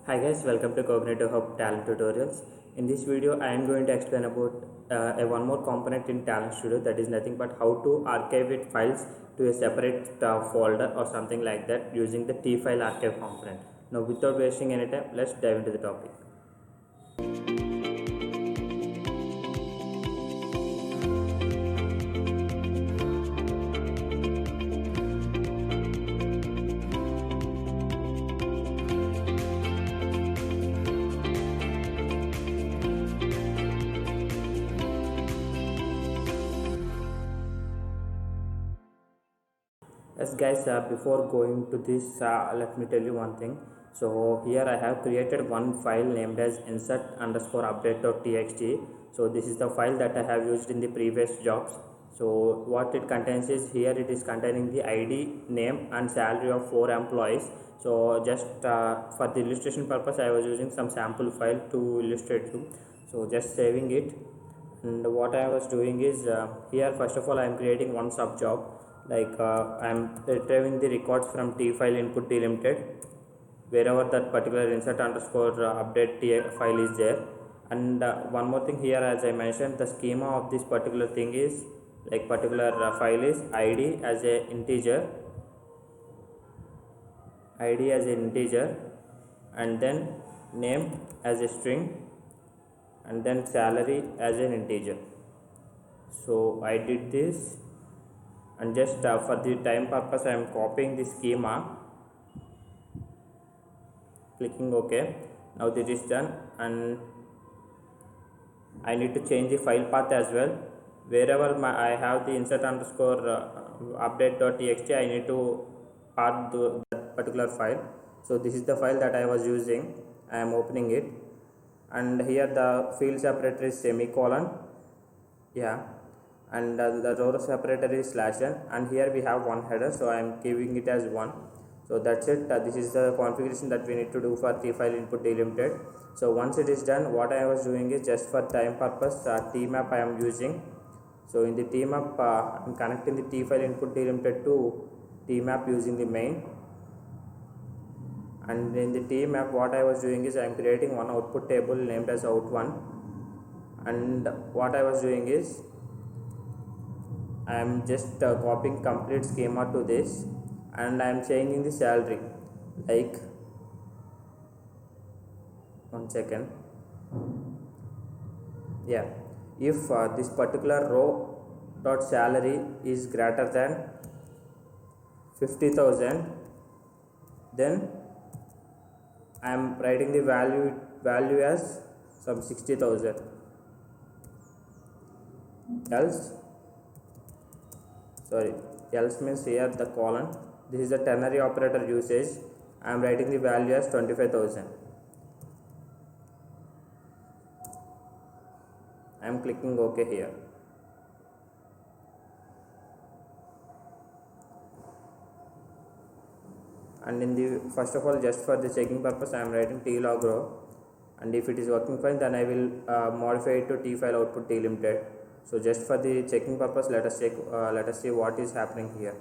Hi guys, welcome to Cognitive Hub Talent Tutorials. In this video, I am going to explain about one more component in Talent Studio, that is nothing but how to archive it files to a separate folder or something like that using the T file archive component. Now without wasting any time, let's dive into the topic. Yes guys, before going to this, let me tell you one thing. So here I have created one file named as insert underscore update.txt. So this is the file that I have used in the previous jobs. So what it contains is, here it is containing the ID, name and salary of 4 employees. So just for the illustration purpose, I was using some sample file to illustrate you. So just saving it. And what I was doing is, here first of all I am creating one sub job, like I am retrieving the records from T file input delimited wherever that particular insert underscore update T file is there. And one more thing here, as I mentioned, the schema of this particular thing is, like particular file is id as a integer, and then name as a string, and then salary as an integer. So I did this, and just for the time purpose I am copying the schema, clicking OK. Now this is done, and I need to change the file path as well. Wherever I have the insert underscore update.txt, I need to path that particular file. So this is the file that I was using. I am opening it, and here the field separator is semicolon, and the row separator is /n, and here we have one header, so I am giving it as 1. So that's it. This is the configuration that we need to do for T file input delimited. So once it is done, what I was doing is, just for time purpose, tmap I am using. So in the tmap, I am connecting the T file input delimited to tmap using the main. And in the tmap, what I was doing is, I am creating one output table named as out1. And what I was doing is, I am just copying complete schema to this, and I am changing the salary, like, one second, if this particular row dot salary is greater than 50,000, then I am writing the value as some 60,000. Else means here the colon, this is the ternary operator usage, I am writing the value as 25,000. I am clicking OK here. And in the first of all, just for the checking purpose, I am writing tlog row, and if it is working fine, then I will modify it to T file output delimited. So just for the checking purpose, let us check. Let us see what is happening here.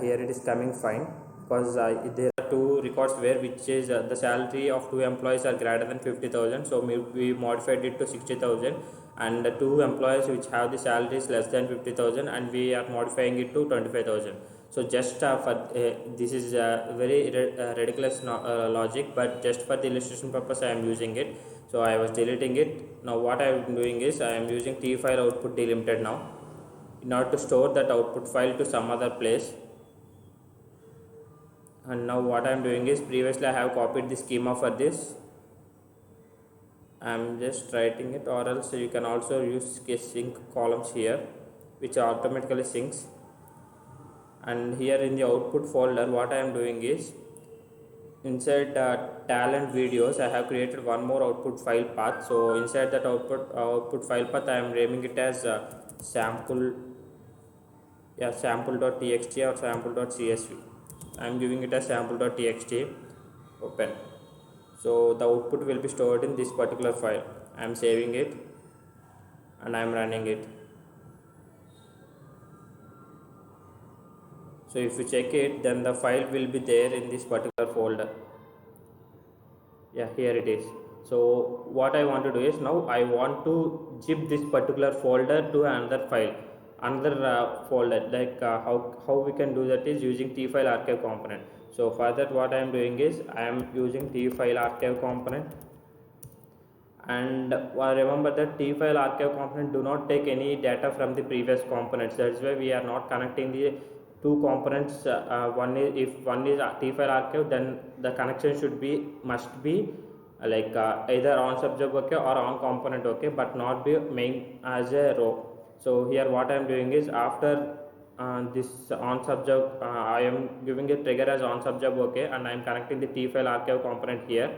Here it is coming fine, because there are two records where which is the salary of 2 employees are greater than 50,000. So we modified it to 60,000, and the 2 employees which have the salaries less than 50,000, and we are modifying it to 25,000. So just for this is very ridiculous logic, but just for the illustration purpose I am using it. So I was deleting it. Now what I am doing is, I am using T file output delimited now, in order to store that output file to some other place. And now what I am doing is, previously I have copied the schema for this. I am just writing it, or else you can also use sync columns here, which automatically syncs. And here in the output folder, what I am doing is, inside talent videos, I have created one more output file path. So inside that output file path, I am naming it as sample.txt or sample.csv. I am giving it as sample.txt, open. So the output will be stored in this particular file, I am saving it and I am running it. So if you check it, then the file will be there in this particular folder. Yeah, here it is. So what I want to do is, now I want to zip this particular folder to another file, another folder. Like how we can do that is using tfile archive component. So for that, what I am doing is I am using tfile archive component. And remember that tfile archive component do not take any data from the previous components. That's why we are not connecting the two components. One is, if one is tfile archive, then the connection should be, must be like either on subjob okay or on component okay, but not be main as a row. So here what I am doing is, after this on subjob, I am giving a trigger as on subjob okay, and I am connecting the tfile archive component here.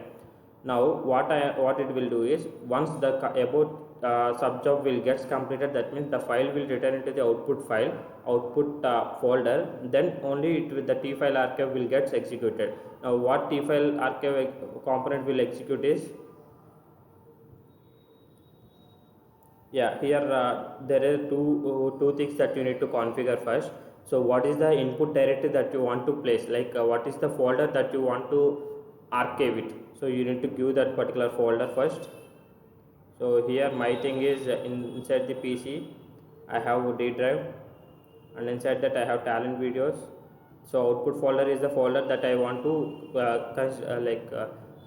Now what it will do is, once the about subjob will gets completed, that means the file will return into the output file, output folder. Then only it will, the tfile archive will gets executed. Now what tfile archive component will execute is, yeah, here there are two things that you need to configure first. So what is the input directory that you want to place, like what is the folder that you want to archive it. So you need to give that particular folder first. So here my thing is, inside the PC I have D drive, and inside that I have talent videos. So output folder is the folder that I want to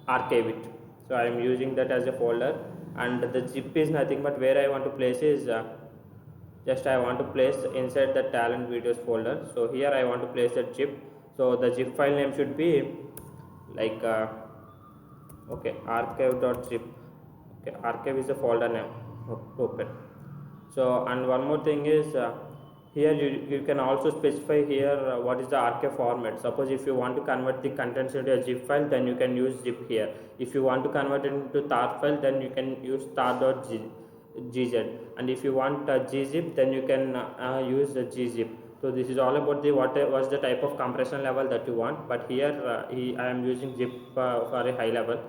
archive it. So I am using that as a folder, and the zip is nothing but where I want to place is just I want to place inside the talent videos folder. So here I want to place that zip. So the zip file name should be like okay, archive.zip. Okay, archive is a folder name. Open. So and one more thing is, here you can also specify here what is the archive format. Suppose if you want to convert the contents into a zip file, then you can use zip here. If you want to convert it into tar file, then you can use tar.gz. And if you want gzip, then you can use gzip. So this is all about the what was the type of compression level that you want. But here I am using zip for a high level.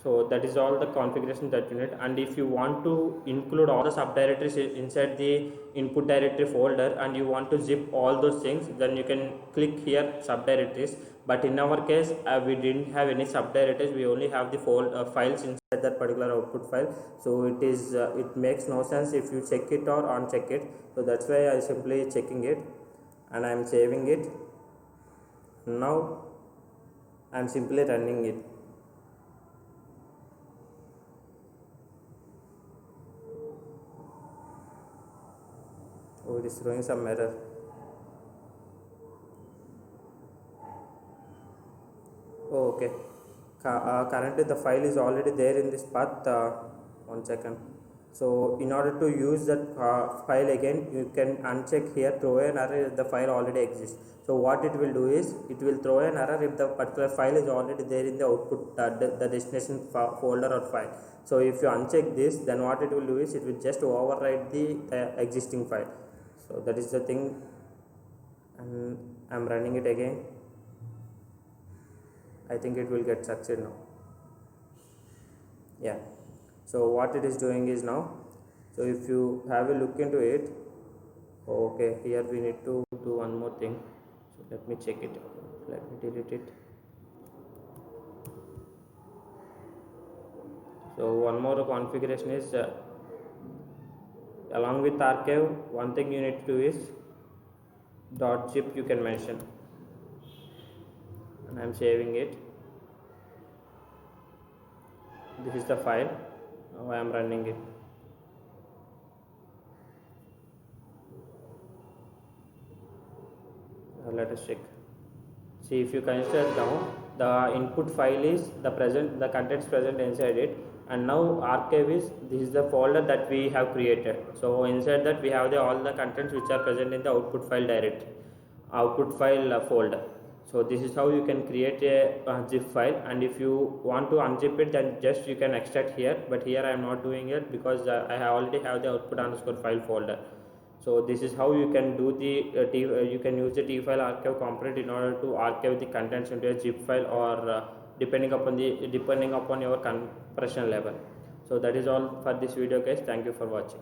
So that is all the configuration that you need. And if you want to include all the subdirectories inside the input directory folder, and you want to zip all those things, then you can click here subdirectories. But in our case we didn't have any subdirectories, we only have the files inside that particular output file. So it is it makes no sense if you check it or uncheck it. So that's why I simply checking it, and I am saving it. Now I am simply running it. Oh, it is throwing some error. Oh, okay. Currently the file is already there in this path. 1 second. So in order to use that file again, you can uncheck here throw an error if the file already exists. So what it will do is, it will throw an error if the particular file is already there in the output the destination folder or file. So if you uncheck this, then what it will do is, it will just overwrite the existing file. So that is the thing, and I am running it again. I think it will get succeed now. Yeah. So what it is doing is now, so if you have a look into it, okay, here we need to do one more thing. So let me check it. Let me delete it. So one more configuration is, along with archive, one thing you need to do is .zip you can mention, and I am saving it. This is the file. Now I am running it. Let us check. See, if you consider now, the input file is the contents present inside it, and now archive is, this is the folder that we have created. So inside that we have all the contents which are present in the output file directory, output file folder. So this is how you can create a zip file. And if you want to unzip it, then just you can extract here, but here I am not doing it because I already have the output underscore file folder. So this is how you can do the you can use the tfile archive component in order to archive the contents into a zip file, or depending upon your compression level. So that is all for this video guys. Thank you for watching.